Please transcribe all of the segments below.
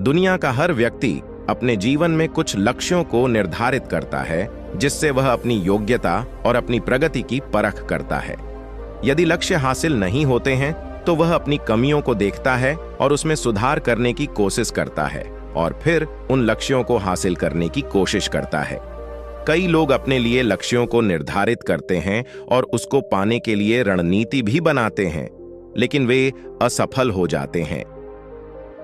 दुनिया का हर व्यक्ति अपने जीवन में कुछ लक्ष्यों को निर्धारित करता है, जिससे वह अपनी योग्यता और अपनी प्रगति की परख करता है। यदि लक्ष्य हासिल नहीं होते हैं तो वह अपनी कमियों को देखता है और उसमें सुधार करने की कोशिश करता है और फिर उन लक्ष्यों को हासिल करने की कोशिश करता है। कई लोग अपने लिए लक्ष्यों को निर्धारित करते हैं और उसको पाने के लिए रणनीति भी बनाते हैं, लेकिन वे असफल हो जाते हैं।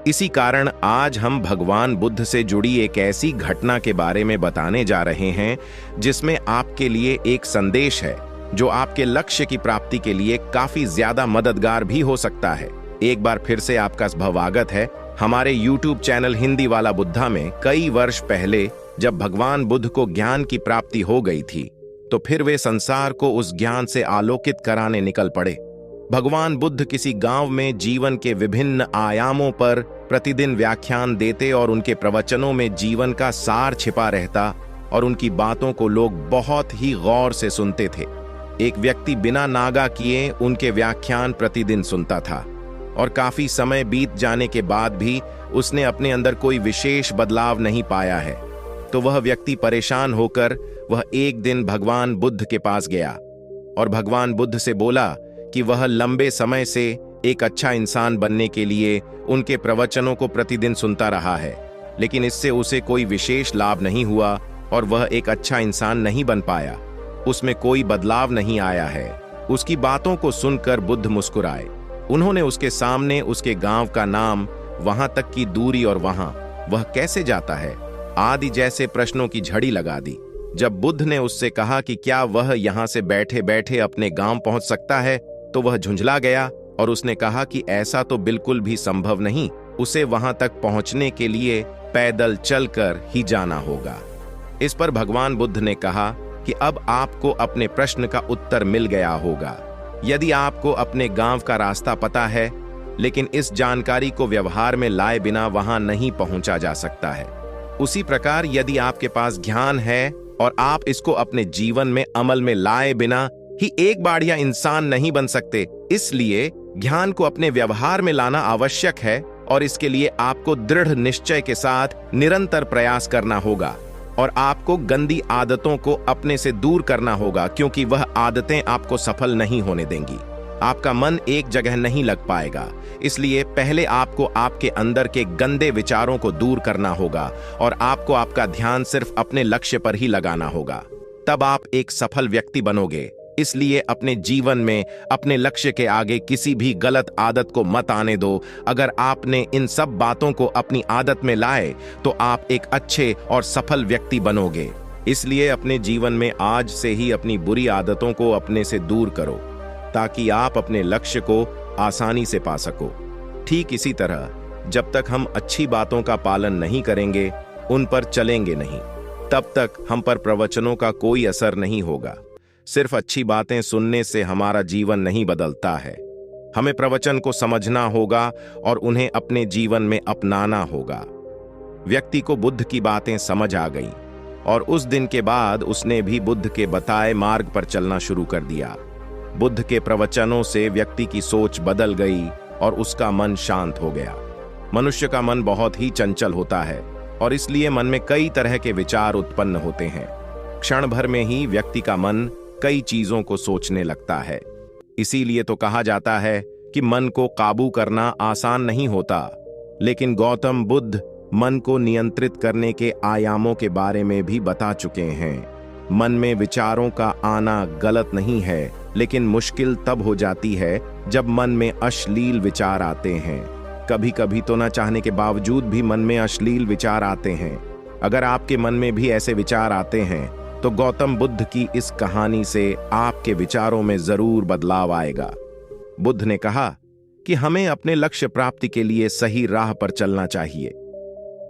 इसी कारण आज हम भगवान बुद्ध से जुड़ी एक ऐसी घटना के बारे में बताने जा रहे हैं जिसमें आपके लिए एक संदेश है जो आपके लक्ष्य की प्राप्ति के लिए काफी ज्यादा मददगार भी हो सकता है। एक बार फिर से आपका स्वागत है हमारे YouTube चैनल हिंदी वाला बुद्धा में। कई वर्ष पहले जब भगवान बुद्ध को ज्ञान की प्राप्ति हो गई थी तो फिर वे संसार को उस ज्ञान से आलोकित कराने निकल पड़े। भगवान बुद्ध किसी गांव में जीवन के विभिन्न आयामों पर प्रतिदिन व्याख्यान देते और उनके प्रवचनों में जीवन का सार छिपा रहता और उनकी बातों को लोग बहुत ही गौर से सुनते थे। एक व्यक्ति बिना नागा किए उनके व्याख्यान प्रतिदिन सुनता था और काफी समय बीत जाने के बाद भी उसने अपने अंदर कोई विशेष बदलाव नहीं पाया है। तो वह व्यक्ति परेशान होकर वह एक दिन भगवान बुद्ध के पास गया और भगवान बुद्ध से बोला कि वह लंबे समय से एक अच्छा इंसान बनने के लिए उनके प्रवचनों को प्रतिदिन सुनता रहा है, लेकिन इससे उसे कोई विशेष लाभ नहीं हुआ और वह एक अच्छा इंसान नहीं बन पाया। उसमें कोई बदलाव नहीं आया है। उसकी बातों को सुनकर बुद्ध मुस्कुराए। उन्होंने उसके सामने उसके गांव का नाम, वहां तक की दूरी और वहां वह कैसे जाता है आदि जैसे प्रश्नों की झड़ी लगा दी। जब बुद्ध ने उससे कहा कि क्या वह यहां से बैठे बैठे अपने गांव पहुंच सकता है, तो वह झुंझला गया और उसने कहा कि ऐसा तो बिल्कुल भी संभव नहीं, उसे वहां तक पहुंचने के लिए पैदल चलकर ही जाना होगा। इस पर भगवान बुद्ध ने कहा कि अब आपको अपने प्रश्न का उत्तर मिल गया होगा। यदि आपको अपने गांव का रास्ता पता है, लेकिन इस जानकारी को व्यवहार में लाए बिना वहां नहीं पहुंचा जा सकता है, उसी प्रकार यदि आपके पास ज्ञान है और आप इसको अपने जीवन में अमल में लाए बिना ही एक बढ़िया इंसान नहीं बन सकते। इसलिए ज्ञान को अपने व्यवहार में लाना आवश्यक है और इसके लिए आपको दृढ़ निश्चय के साथ निरंतर प्रयास करना होगा और आपको गंदी आदतों को अपने से दूर करना होगा, क्योंकि वह आदतें आपको सफल नहीं होने देंगी। आपका मन एक जगह नहीं लग पाएगा। इसलिए पहले आपको आपके अंदर के गंदे विचारों को दूर करना होगा और आपको आपका ध्यान सिर्फ अपने लक्ष्य पर ही लगाना होगा। तब आप एक सफल व्यक्ति बनोगे। इसलिए अपने जीवन में अपने लक्ष्य के आगे किसी भी गलत आदत को मत आने दो। अगर आपने इन सब बातों को अपनी आदत में लाए तो आप एक अच्छे और सफल व्यक्ति बनोगे। इसलिए अपने जीवन में आज से ही अपनी बुरी आदतों को अपने से दूर करो ताकि आप अपने लक्ष्य को आसानी से पा सको। ठीक इसी तरह जब तक हम अच्छी बातों का पालन नहीं करेंगे, उन पर चलेंगे नहीं, तब तक हम पर प्रवचनों का कोई असर नहीं होगा। सिर्फ अच्छी बातें सुनने से हमारा जीवन नहीं बदलता है। हमें प्रवचन को समझना होगा और उन्हें अपने जीवन में अपनाना होगा। व्यक्ति को बुद्ध की बातें समझ आ गई और उस दिन के बाद उसने भी बुद्ध के बताए मार्ग पर चलना शुरू कर दिया। बुद्ध के प्रवचनों से व्यक्ति की सोच बदल गई और उसका मन शांत हो गया। मनुष्य का मन बहुत ही चंचल होता है और इसलिए मन में कई तरह के विचार उत्पन्न होते हैं। क्षण भर में ही व्यक्ति का मन कई चीजों को सोचने लगता है। इसीलिए तो कहा जाता है कि मन को काबू करना आसान नहीं होता, लेकिन गौतम बुद्ध मन को नियंत्रित करने के आयामों के बारे में भी बता चुके हैं। मन में विचारों का आना गलत नहीं है, लेकिन मुश्किल तब हो जाती है जब मन में अश्लील विचार आते हैं। कभी कभी तो न चाहने के बावजूद भी मन में अश्लील विचार आते हैं। अगर आपके मन में भी ऐसे विचार आते हैं तो गौतम बुद्ध की इस कहानी से आपके विचारों में जरूर बदलाव आएगा। बुद्ध ने कहा कि हमें अपने लक्ष्य प्राप्ति के लिए सही राह पर चलना चाहिए।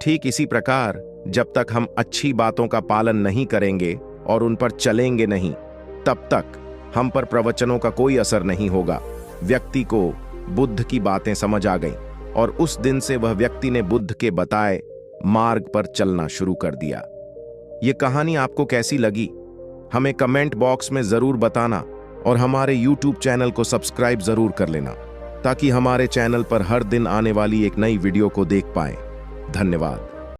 ठीक इसी प्रकार जब तक हम अच्छी बातों का पालन नहीं करेंगे और उन पर चलेंगे नहीं, तब तक हम पर प्रवचनों का कोई असर नहीं होगा। व्यक्ति को बुद्ध की बातें समझ आ गईं और उस दिन से वह व्यक्ति ने बुद्ध के बताए मार्ग पर चलना शुरू कर दिया। ये कहानी आपको कैसी लगी हमें कमेंट बॉक्स में जरूर बताना और हमारे YouTube चैनल को सब्सक्राइब जरूर कर लेना ताकि हमारे चैनल पर हर दिन आने वाली एक नई वीडियो को देख पाएं। धन्यवाद।